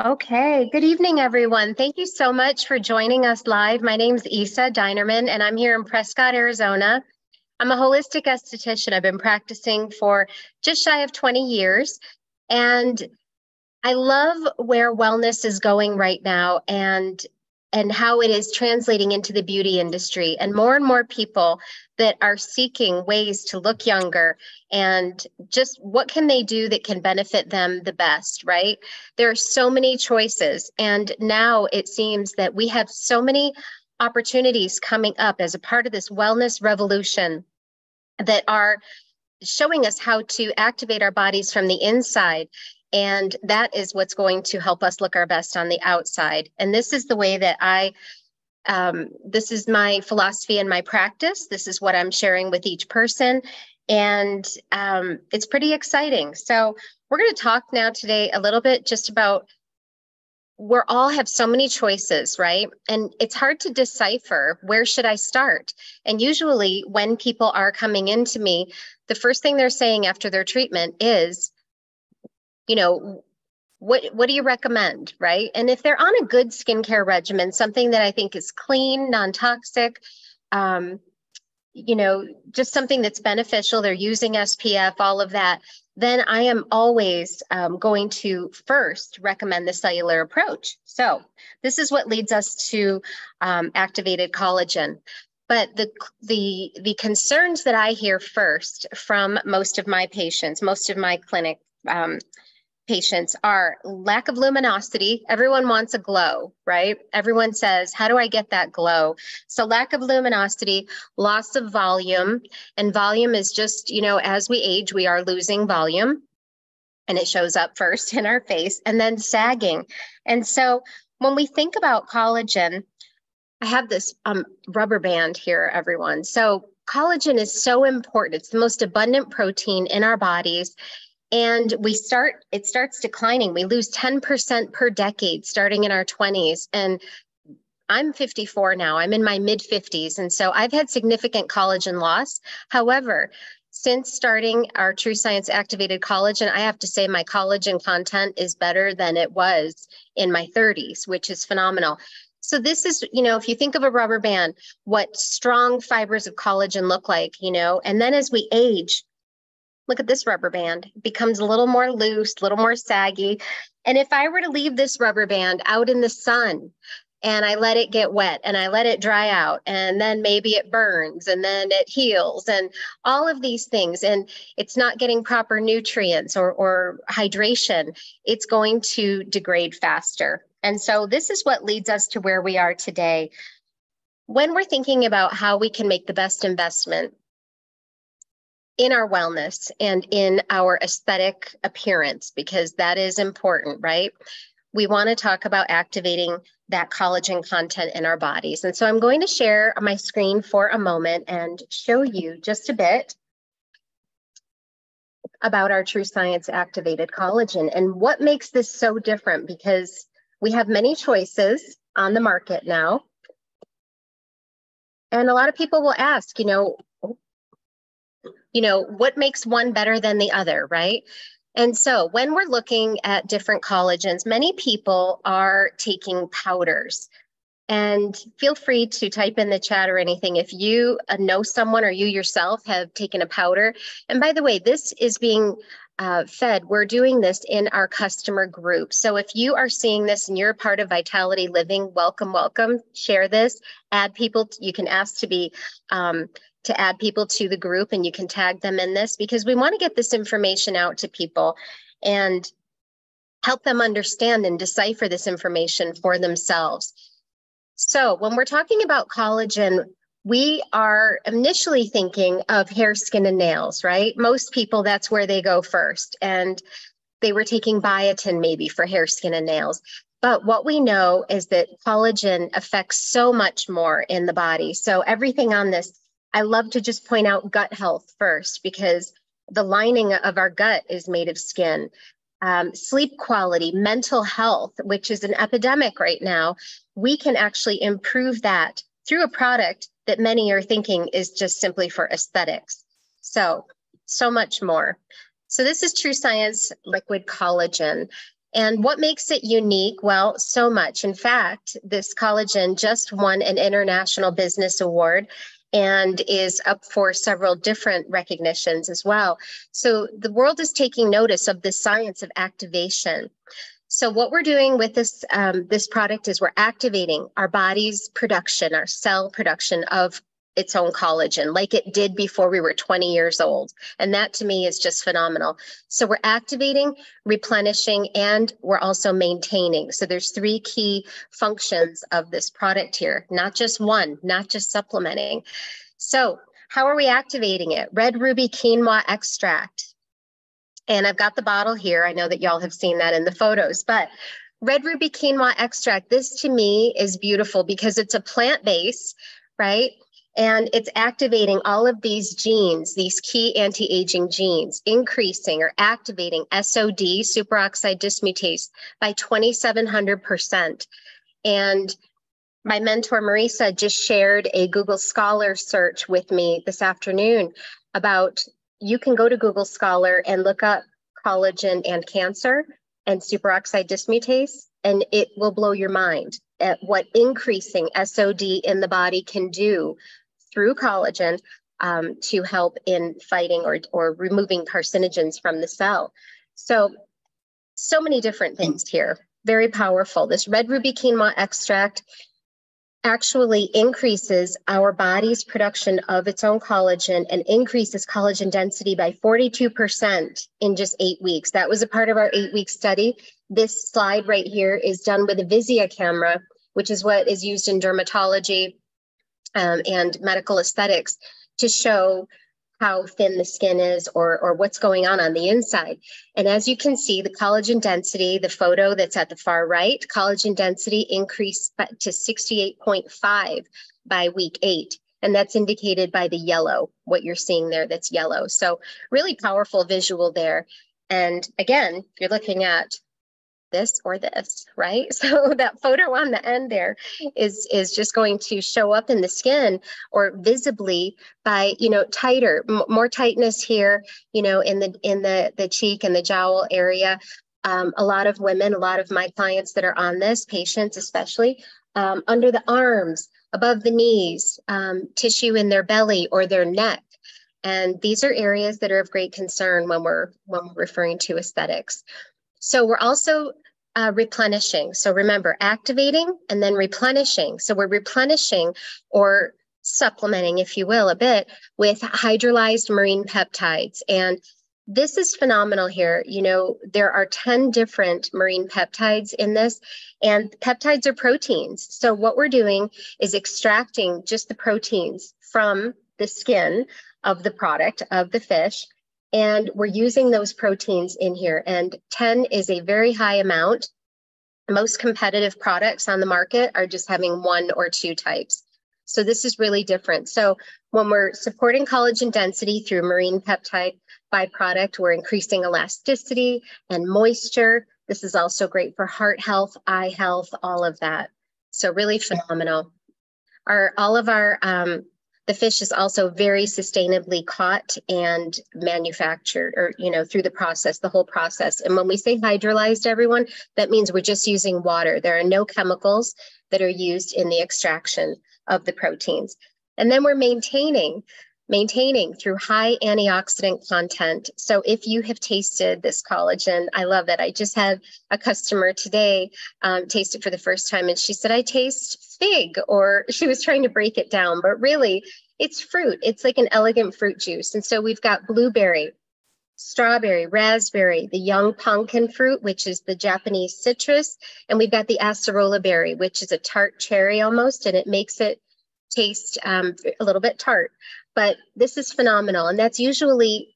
Okay, good evening, everyone. Thank you so much for joining us live. My name's Isa Dinerman, and I'm here in Prescott, Arizona. I'm a holistic esthetician. I've been practicing for just shy of 20 years, and I love where wellness is going right now and how it is translating into the beauty industry, and more people that are seeking ways to look younger and just what can they do that can benefit them the best, right? There are so many choices, and now it seems that we have so many opportunities coming up as a part of this wellness revolution that are showing us how to activate our bodies from the inside. And that is what's going to help us look our best on the outside. And this is the way that this is my philosophy and my practice. This is what I'm sharing with each person. And it's pretty exciting. So we're going to talk now today a little bit just about we all have so many choices, right? And it's hard to decipher where should I start. And usually when people are coming into me, the first thing they're saying after their treatment is, what do you recommend, right? And if they're on a good skincare regimen, something that I think is clean, non-toxic, just something that's beneficial, they're using SPF, all of that, then I am always going to first recommend the cellular approach. So this is what leads us to activated collagen. But the concerns that I hear first from most of my patients, most of my clinic patients are lack of luminosity. Everyone wants a glow, right? Everyone says, how do I get that glow? So lack of luminosity, loss of volume, and volume is just, as we age, we are losing volume, and it shows up first in our face, and then sagging. And so when we think about collagen, I have this rubber band here, everyone. So collagen is so important. It's the most abundant protein in our bodies. And it starts declining. We lose 10% per decade starting in our 20s. And I'm 54 now. I'm in my mid 50s. And so I've had significant collagen loss. However, since starting our True Science activated collagen, I have to say my collagen content is better than it was in my 30s, which is phenomenal. So this is, if you think of a rubber band, what strong fibers of collagen look like, and then as we age, look at this rubber band. It becomes a little more loose, a little more saggy. And if I were to leave this rubber band out in the sun and I let it get wet and I let it dry out, and then maybe it burns and then it heals and all of these things, and it's not getting proper nutrients or hydration, it's going to degrade faster. And so this is what leads us to where we are today. When we're thinking about how we can make the best investment in our wellness and in our aesthetic appearance, because that is important, right? We want to talk about activating that collagen content in our bodies. And so I'm going to share my screen for a moment and show you just a bit about our True Science activated collagen and what makes this so different, because we have many choices on the market now. And a lot of people will ask, what makes one better than the other, right? And so when we're looking at different collagens, many people are taking powders. And feel free to type in the chat or anything if you know someone or you yourself have taken a powder. And by the way, this is being fed. We're doing this in our customer group. So if you are seeing this and you're a part of Vitality Living, welcome, welcome. Share this, add people. You can ask to add people to the group, and you can tag them in this, because we want to get this information out to people and help them understand and decipher this information for themselves. So when we're talking about collagen, we are initially thinking of hair, skin, and nails, right? Most people, that's where they go first. And they were taking biotin maybe for hair, skin, and nails. But what we know is that collagen affects so much more in the body. So everything on this, I love to just point out gut health first, because the lining of our gut is made of skin. Sleep quality, mental health, which is an epidemic right now, we can actually improve that through a product that many are thinking is just simply for aesthetics. So much more. So this is True Science Liquid Collagen. And what makes it unique? Well, so much. In fact, this collagen just won an International Business Award and is up for several different recognitions as well. So the world is taking notice of the science of activation. So what we're doing with this, this product is we're activating our body's production, our cell production of its own collagen, like it did before we were 20 years old. And that to me is just phenomenal. So we're activating, replenishing, and we're also maintaining. So there's three key functions of this product here, not just one, not just supplementing. So how are we activating it? Red ruby quinoa extract. And I've got the bottle here. I know that y'all have seen that in the photos, but red ruby quinoa extract, this to me is beautiful because it's a plant-based, right? And it's activating all of these genes, these key anti-aging genes, increasing or activating SOD, superoxide dismutase, by 2,700%. And my mentor, Marisa, just shared a Google Scholar search with me this afternoon about, you can go to Google Scholar and look up collagen and cancer and superoxide dismutase, and it will blow your mind at what increasing SOD in the body can do through collagen to help in fighting or removing carcinogens from the cell. So many different things here. Very powerful. This red ruby quinoa extract actually increases our body's production of its own collagen and increases collagen density by 42% in just 8 weeks. That was a part of our 8-week study. This slide right here is done with a Visia camera, which is what is used in dermatology and medical aesthetics to show how thin the skin is or what's going on the inside. And as you can see, the collagen density, the photo that's at the far right, collagen density increased to 68.5 by week 8. And that's indicated by the yellow, what you're seeing there, that's yellow. So really powerful visual there. And again, you're looking at this or this, right? So that photo on the end there is just going to show up in the skin or visibly by, tighter, more tightness here, in the cheek and the jowl area. A lot of women, a lot of my clients that are on this, patients especially, under the arms, above the knees, tissue in their belly or their neck. And these are areas that are of great concern when we're referring to aesthetics. So we're also replenishing. So remember, activating and then replenishing. So we're replenishing or supplementing, if you will, a bit with hydrolyzed marine peptides. And this is phenomenal here. There are 10 different marine peptides in this, and peptides are proteins. So what we're doing is extracting just the proteins from the skin of the product, of the fish, and we're using those proteins in here. And 10 is a very high amount. Most competitive products on the market are just having 1 or 2 types. So this is really different. So when we're supporting collagen density through marine peptide byproduct, we're increasing elasticity and moisture. This is also great for heart health, eye health, all of that. So really phenomenal. The fish is also very sustainably caught and manufactured or, through the process, the whole process. And when we say hydrolyzed, everyone, that means we're just using water. There are no chemicals that are used in the extraction of the proteins. And then we're maintaining through high antioxidant content. So if you have tasted this collagen, I love it. I just had a customer today taste it for the first time, and she said, I taste fig, or she was trying to break it down, but really it's fruit. It's like an elegant fruit juice. And so we've got blueberry, strawberry, raspberry, the young pumpkin fruit, which is the Japanese citrus, and we've got the acerola berry, which is a tart cherry almost, and it makes it taste a little bit tart. But this is phenomenal. And that's usually,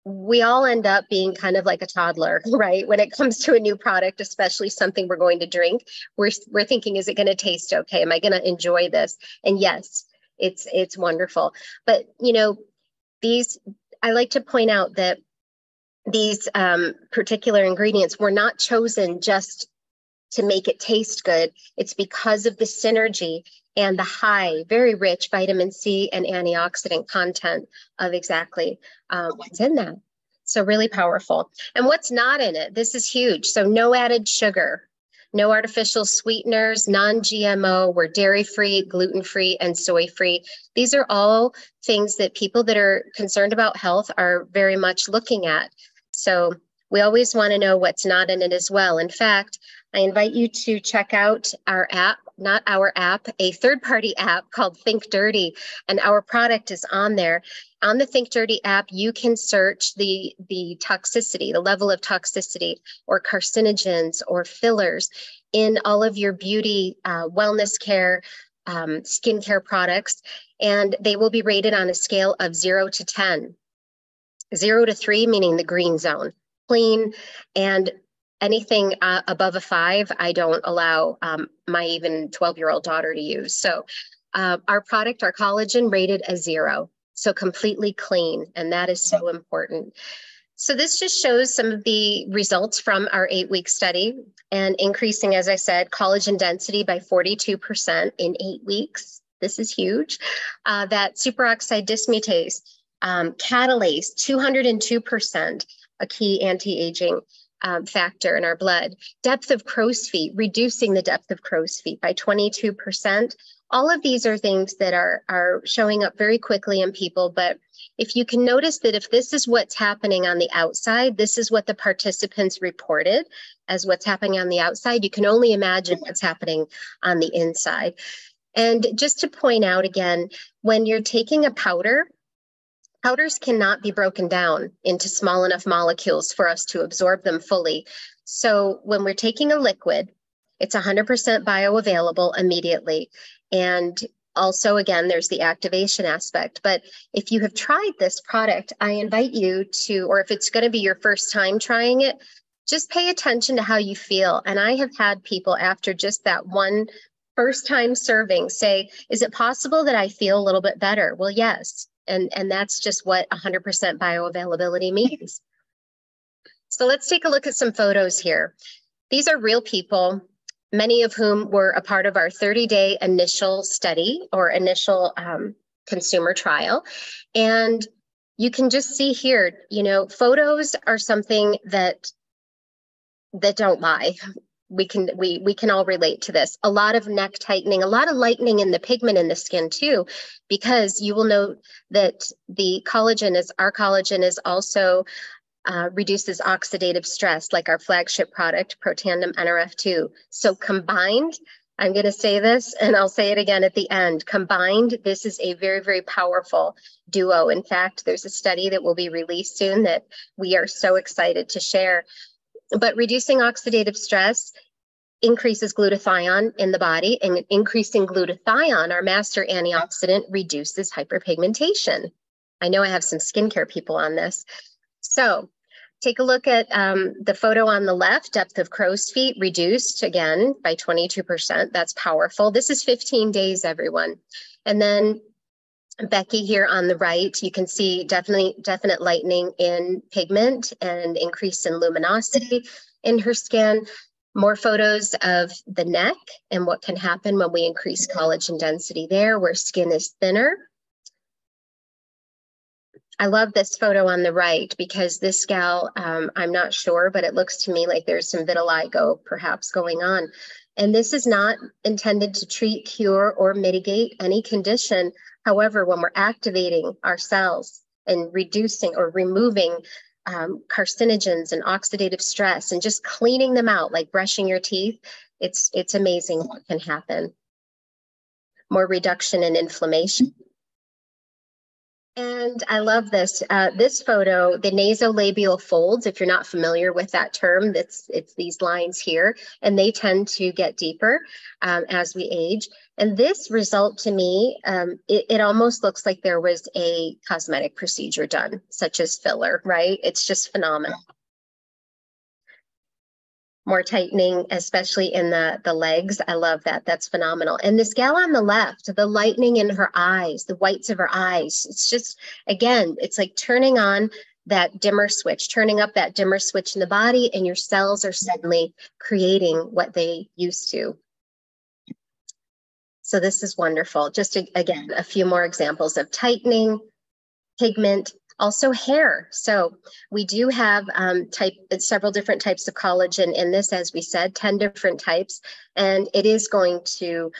we all end up being kind of like a toddler, right? When it comes to a new product, especially something we're going to drink, we're thinking, is it going to taste okay? Am I going to enjoy this? And yes, it's wonderful. But, I like to point out that these particular ingredients were not chosen just to make it taste good. It's because of the synergy and the high, very rich vitamin C and antioxidant content of exactly what's in that. So really powerful. And what's not in it? This is huge. So no added sugar, no artificial sweeteners, non-GMO, we're dairy-free, gluten-free, and soy-free. These are all things that people that are concerned about health are very much looking at. So we always want to know what's not in it as well. In fact, I invite you to check out our app, not our app, a third-party app called Think Dirty, and our product is on there. On the Think Dirty app, you can search the toxicity, the level of toxicity or carcinogens or fillers in all of your beauty, wellness care, skincare products, and they will be rated on a scale of 0 to 10. 0 to 3, meaning the green zone, clean, and anything above a 5, I don't allow my even 12-year-old daughter to use. So our product, our collagen, rated a 0. So completely clean, and that is so important. So this just shows some of the results from our 8-week study and increasing, as I said, collagen density by 42% in 8 weeks. This is huge. That superoxide dismutase, catalase, 202%, a key anti-aging factor in our blood. Depth of crow's feet, reducing the depth of crow's feet by 22%. All of these are things that are showing up very quickly in people, but if you can notice that if this is what's happening on the outside, this is what the participants reported as what's happening on the outside, you can only imagine what's happening on the inside. And just to point out again, when you're taking a powder, powders cannot be broken down into small enough molecules for us to absorb them fully. So when we're taking a liquid, it's 100% bioavailable immediately. And also, again, there's the activation aspect. But if you have tried this product, I invite you to, or if it's going to be your first time trying it, just pay attention to how you feel. And I have had people after just that one first time serving say, is it possible that I feel a little bit better? Well, yes. And that's just what 100% bioavailability means. So let's take a look at some photos here. These are real people, many of whom were a part of our 30-day initial study or initial consumer trial. And you can just see here, you know, photos are something that don't lie. We can all relate to this. A lot of neck tightening, a lot of lightening in the pigment in the skin too, because you will note that our collagen is also reduces oxidative stress, like our flagship product, Protandim NRF2. So combined, I'm going to say this and I'll say it again at the end, combined, this is a very, very powerful duo. In fact, there's a study that will be released soon that we are so excited to share. But reducing oxidative stress increases glutathione in the body, and increasing glutathione, our master antioxidant, reduces hyperpigmentation. I know I have some skincare people on this. So take a look at the photo on the left, depth of crow's feet reduced again by 22%. That's powerful. This is 15 days, everyone. And then Becky here on the right, you can see definite lightening in pigment and increase in luminosity in her skin. More photos of the neck and what can happen when we increase collagen density there, where skin is thinner. I love this photo on the right because this gal, I'm not sure, but it looks to me like there's some vitiligo perhaps going on. And this is not intended to treat, cure, or mitigate any condition. However, when we're activating our cells and reducing or removing carcinogens and oxidative stress and just cleaning them out, like brushing your teeth, it's amazing what can happen. More reduction in inflammation. And I love this. This photo, the nasolabial folds, if you're not familiar with that term, it's these lines here, and they tend to get deeper as we age. And this result to me, it almost looks like there was a cosmetic procedure done, such as filler, right? It's just phenomenal. More tightening, especially in the legs. I love that. That's phenomenal. And this gal on the left, the lightening in her eyes, the whites of her eyes, it's just, again, it's like turning on that dimmer switch, turning up that dimmer switch in the body, and your cells are suddenly creating what they used to. So this is wonderful. Just again, a few more examples of tightening, pigment, Also hair. So we do have several different types of collagen in this, as we said, 10 different types, and it is going to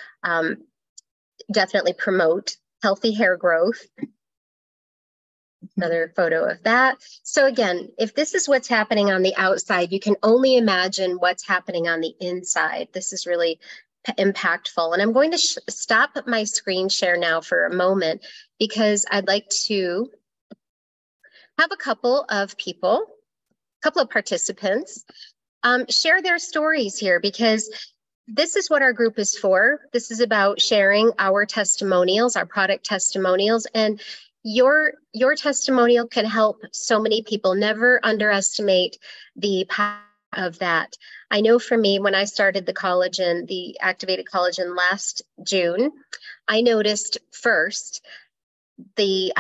definitely promote healthy hair growth. Another photo of that. So again, if this is what's happening on the outside, you can only imagine what's happening on the inside. This is really impactful. And I'm going to stop my screen share now for a moment because I'd like to have a couple of people, a couple of participants share their stories here, because this is what our group is for. This is about sharing our testimonials, our product testimonials, and your testimonial can help so many people. Never underestimate the power of that. I know for me, when I started the collagen, the activated collagen last June, I noticed first the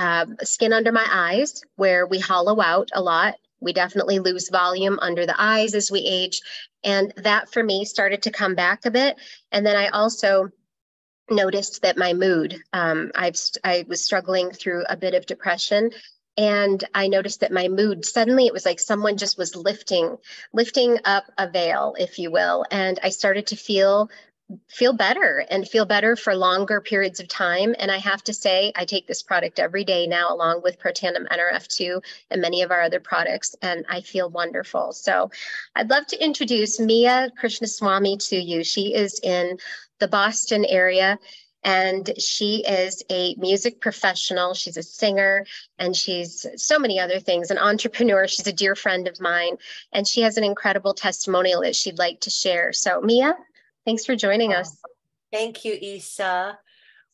skin under my eyes, where we hollow out a lot. We definitely lose volume under the eyes as we age. And that for me started to come back a bit. And then I also noticed that my mood, I was struggling through a bit of depression. And I noticed that my mood, suddenly it was like someone just was lifting up a veil, if you will. And I started to feel better and feel better for longer periods of time. And I have to say, I take this product every day now, along with Protandim NRF2 and many of our other products, and I feel wonderful. So I'd love to introduce Mia Krishnaswamy to you. She is in the Boston area, and she is a music professional. She's a singer, and she's so many other things, an entrepreneur. She's a dear friend of mine, and she has an incredible testimonial that she'd like to share. So Mia, thanks for joining us. Thank you, Isa.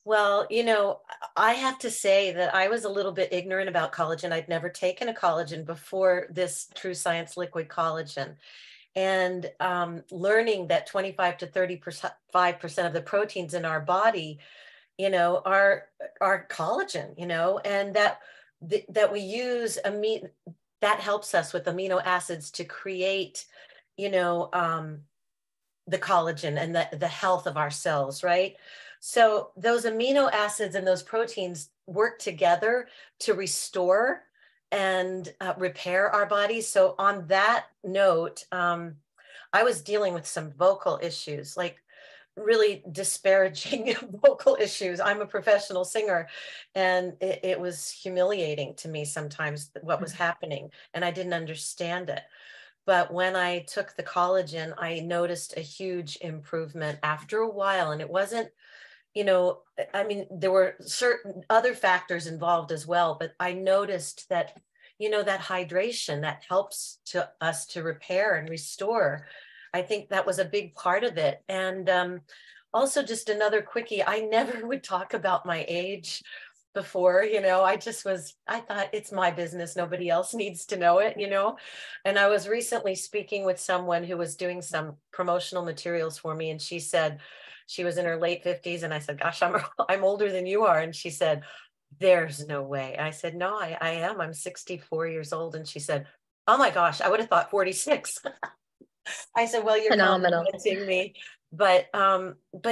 Well, you know, I have to say that I was a little bit ignorant about collagen. I'd never taken a collagen before this True Science Liquid Collagen. And learning that 25 to 35% of the proteins in our body, you know, are collagen, you know, and that we use that helps us with amino acids to create, you know, the collagen and the health of our cells, right? So those amino acids and those proteins work together to restore and repair our bodies. So on that note, I was dealing with some vocal issues, like really disparaging vocal issues. I'm a professional singer, and it was humiliating to me sometimes what was happening, and I didn't understand it. But when I took the collagen, I noticed a huge improvement after a while. And it wasn't, you know, I mean, there were certain other factors involved as well, but I noticed that, you know, that hydration that helps us to repair and restore. I think that was a big part of it. And also just another quickie, I never would talk about my age before, you know, I thought it's my business. Nobody else needs to know it, you know. And I was recently speaking with someone who was doing some promotional materials for me. And she said she was in her late 50s. And I said, gosh, I'm older than you are. And she said, there's no way. I said, no, I am. I'm 64 years old. And she said, oh my gosh, I would have thought 46. I said, well, you're Phenomenal. complimenting me. But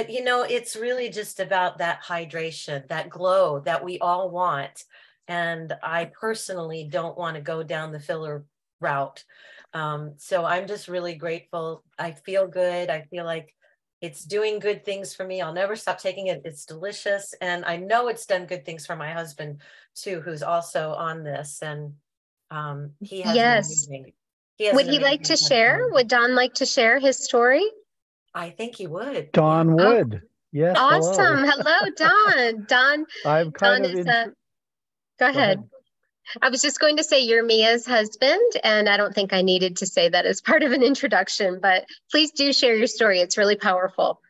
you know, it's really just about that hydration, that glow that we all want. And I personally don't want to go down the filler route. So I'm just really grateful. I feel good. I feel like it's doing good things for me. I'll never stop taking it. It's delicious. And I know it's done good things for my husband too, who's also on this. And he has Yes. Would he like to share? Would Don like to share his story? I think he would. Don would. Yes. Awesome. Hello, Don. Don. I'm kind Don of. Go ahead. I was just going to say you're Mia's husband, and I don't think I needed to say that as part of an introduction, but please do share your story. It's really powerful.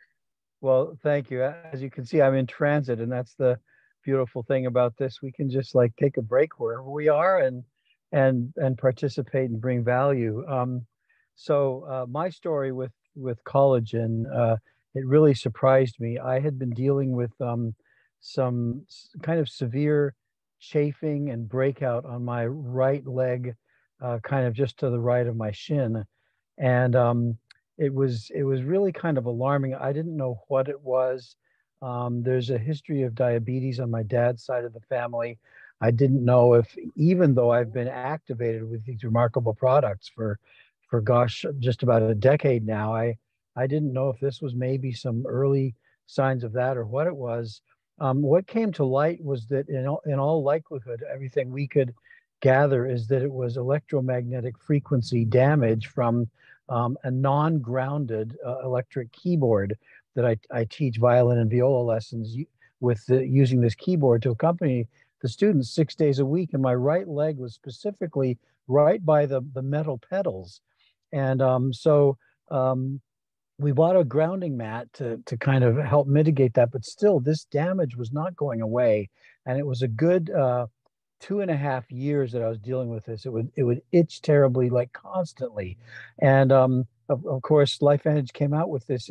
Well, thank you. As you can see, I'm in transit, and that's the beautiful thing about this. We can just like take a break wherever we are and participate and bring value. So my story with collagen, it really surprised me. I had been dealing with some kind of severe chafing and breakout on my right leg, kind of just to the right of my shin, and it was really kind of alarming. I didn't know what it was. There's a history of diabetes on my dad's side of the family. I didn't know if, even though I've been activated with these remarkable products for gosh, just about a decade now, I didn't know if this was maybe some early signs of that or what it was. What came to light was that in all likelihood, everything we could gather is that it was electromagnetic frequency damage from a non-grounded electric keyboard that I teach violin and viola lessons with using this keyboard to accompany the students 6 days a week. And my right leg was specifically right by the metal pedals. And we bought a grounding mat to kind of help mitigate that, but still this damage was not going away. And it was a good 2.5 years that I was dealing with this. It would itch terribly, like constantly. And of course, LifeVantage came out with this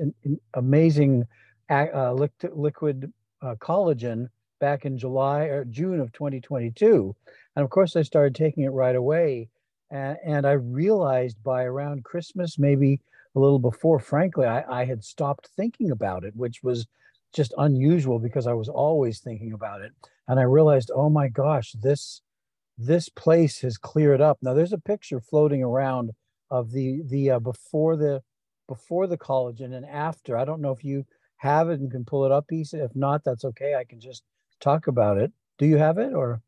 amazing liquid collagen back in July or June of 2022. And of course, I started taking it right away. And I realized by around Christmas, maybe a little before, frankly, I had stopped thinking about it, which was just unusual because I was always thinking about it. And I realized, oh my gosh, this place has cleared up. Now there's a picture floating around of the before the collagen and after. I don't know if you have it and can pull it up, Isa. If not, that's okay. I can just talk about it. Do you have it or?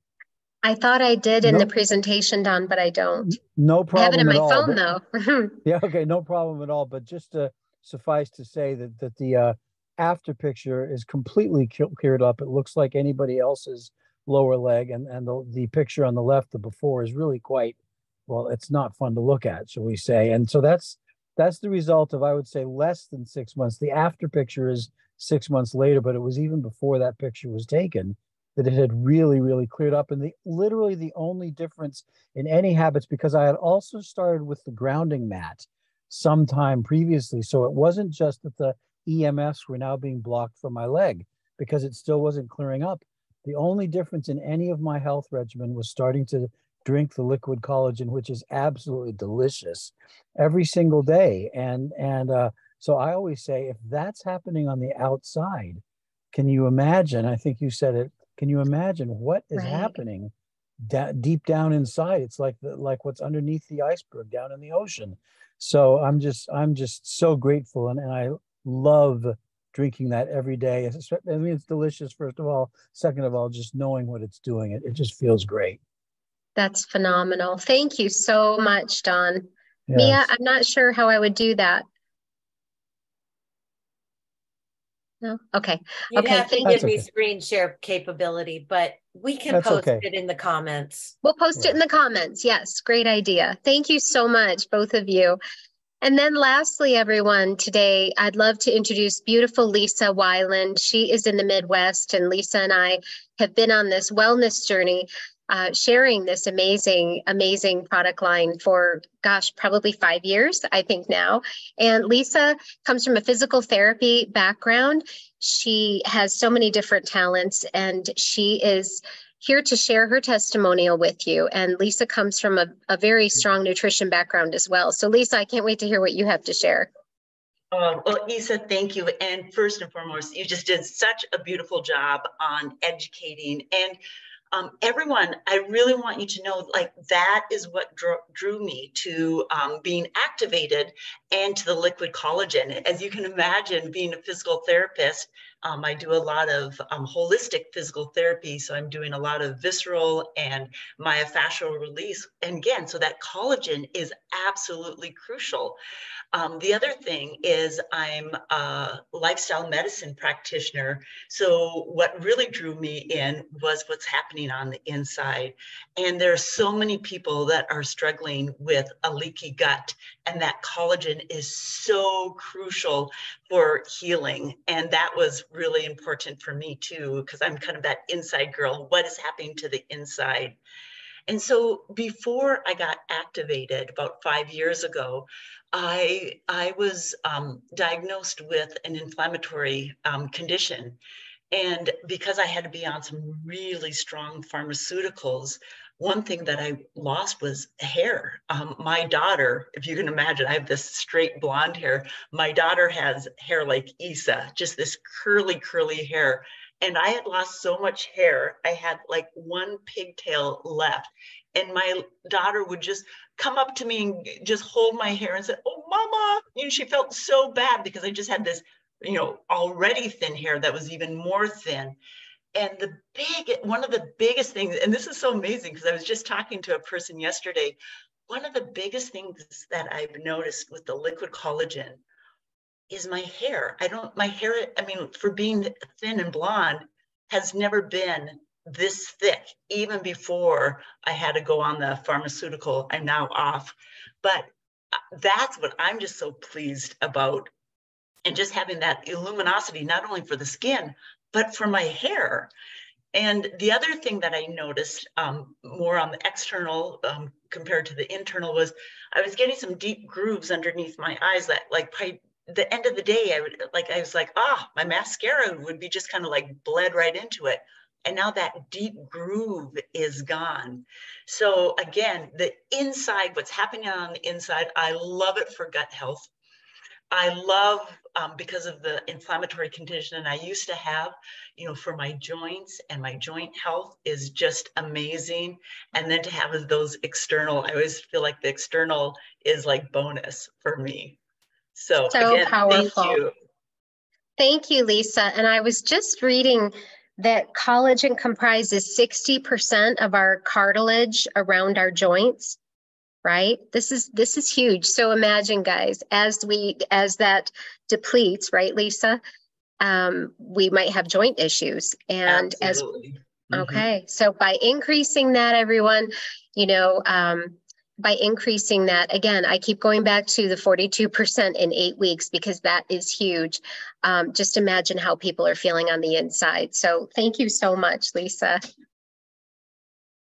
I thought I did in No, the presentation, Don, but I don't. no I have it in problem at my all. phone though. Yeah, okay, no problem at all. But just to suffice to say that the after picture is completely cleared up. It looks like anybody else's lower leg, and the picture on the left, the before, is really quite, well, it's not fun to look at, shall we say. And so that's the result of, I would say, less than 6 months. The after picture is 6 months later, but it was even before that picture was taken that it had really, really cleared up. And literally the only difference in any habits, because I had also started with the grounding mat sometime previously. So it wasn't just that the EMFs were now being blocked from my leg, because it still wasn't clearing up. The only difference in any of my health regimen was starting to drink the liquid collagen, which is absolutely delicious, every single day. And so I always say, if that's happening on the outside, can you imagine? I think you said it. Can you imagine what is Right. happening deep down inside? It's like what's underneath the iceberg down in the ocean. So I'm just so grateful, and I love drinking that every day. I mean, it's delicious, first of all. Second of all, just knowing what it's doing, it just feels great. That's phenomenal. Thank you so much, Don. Mia, Yes. I'm not sure how I would do that. No? Okay. You'd Okay. have to Thank give That's you. me okay. screen share capability, but we can That's post okay. it in the comments. We'll post it Yeah. in the comments. Yes. Great idea. Thank you so much, both of you. And then lastly, everyone, today, I'd love to introduce beautiful Lisa Weiland. She is in the Midwest, and Lisa and I have been on this wellness journey, sharing this amazing, amazing product line for, gosh, probably 5 years, I think now. And Lisa comes from a physical therapy background. She has so many different talents, and she is here to share her testimonial with you. And Lisa comes from a very strong nutrition background as well. So Lisa, I can't wait to hear what you have to share. Well, Isa, thank you. And first and foremost, you just did such a beautiful job on educating. And everyone, I really want you to know, like, that is what drew me to being activated and to the liquid collagen. As you can imagine, being a physical therapist, I do a lot of holistic physical therapy. So I'm doing a lot of visceral and myofascial release. And again, so that collagen is absolutely crucial. The other thing is I'm a lifestyle medicine practitioner. So what really drew me in was what's happening on the inside. And there are so many people that are struggling with a leaky gut, and that collagen is so crucial for healing. And that was really important for me too, because I'm kind of that inside girl. What is happening to the inside? And so before I got activated about 5 years ago, I was diagnosed with an inflammatory condition. And because I had to be on some really strong pharmaceuticals, one thing that I lost was hair. My daughter, if you can imagine, I have this straight blonde hair. My daughter has hair like Isa, just this curly, curly hair. and I had lost so much hair. I had like one pigtail left. And my daughter would just come up to me and just hold my hair and say, "Oh, mama." You know, she felt so bad because I just had this, you know, already thin hair that was even more thin. And one of the biggest things, and this is so amazing because I was just talking to a person yesterday, one of the biggest things that I've noticed with the liquid collagen is my hair. My hair, I mean, for being thin and blonde, has never been this thick, even before I had to go on the pharmaceutical. I'm now off. But that's what I'm just so pleased about. And just having that luminosity, not only for the skin, but for my hair. And the other thing that I noticed more on the external compared to the internal was I was getting some deep grooves underneath my eyes that, like, by the end of the day, I was like, my mascara would be just kind of like bled right into it. And now that deep groove is gone. So again, the inside, what's happening on the inside, I love it for gut health. I love, because of the inflammatory condition I used to have, you know, for my joints, and my joint health is just amazing. And then to have those external, I always feel like the external is like bonus for me. So again, powerful. thank you. Thank you, Lisa. And I was just reading that collagen comprises 60% of our cartilage around our joints, right? This is huge. So imagine, guys, as that depletes, right, Lisa, we might have joint issues. And Absolutely. Okay, so by increasing that, everyone, you know, by increasing that, again, I keep going back to the 42% in 8 weeks because that is huge. Just imagine how people are feeling on the inside. So thank you so much, Lisa.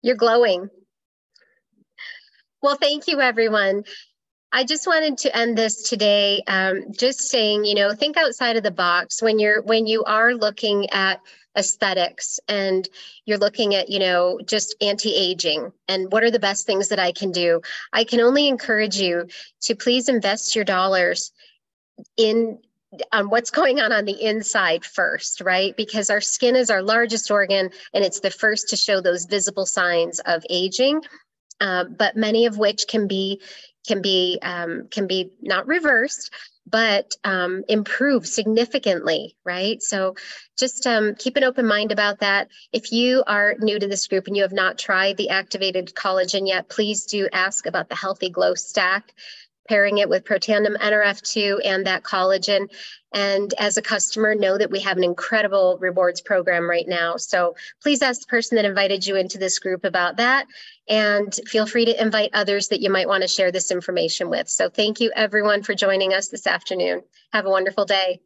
You're glowing. Well, thank you, everyone. I just wanted to end this today just saying, you know, think outside of the box when you are looking at aesthetics and you're looking at, you know, just anti-aging and what are the best things that I can do. I can only encourage you to please invest your dollars on what's going on the inside first, right? Because our skin is our largest organ and it's the first to show those visible signs of aging, but many of which can be not reversed, but improve significantly, right? So just keep an open mind about that. If you are new to this group and you have not tried the activated collagen yet, please do ask about the Healthy Glow Stack, pairing it with Protandim NRF2 and that collagen. And as a customer, know that we have an incredible rewards program right now. So please ask the person that invited you into this group about that. And feel free to invite others that you might want to share this information with. So thank you, everyone, for joining us this afternoon. Have a wonderful day.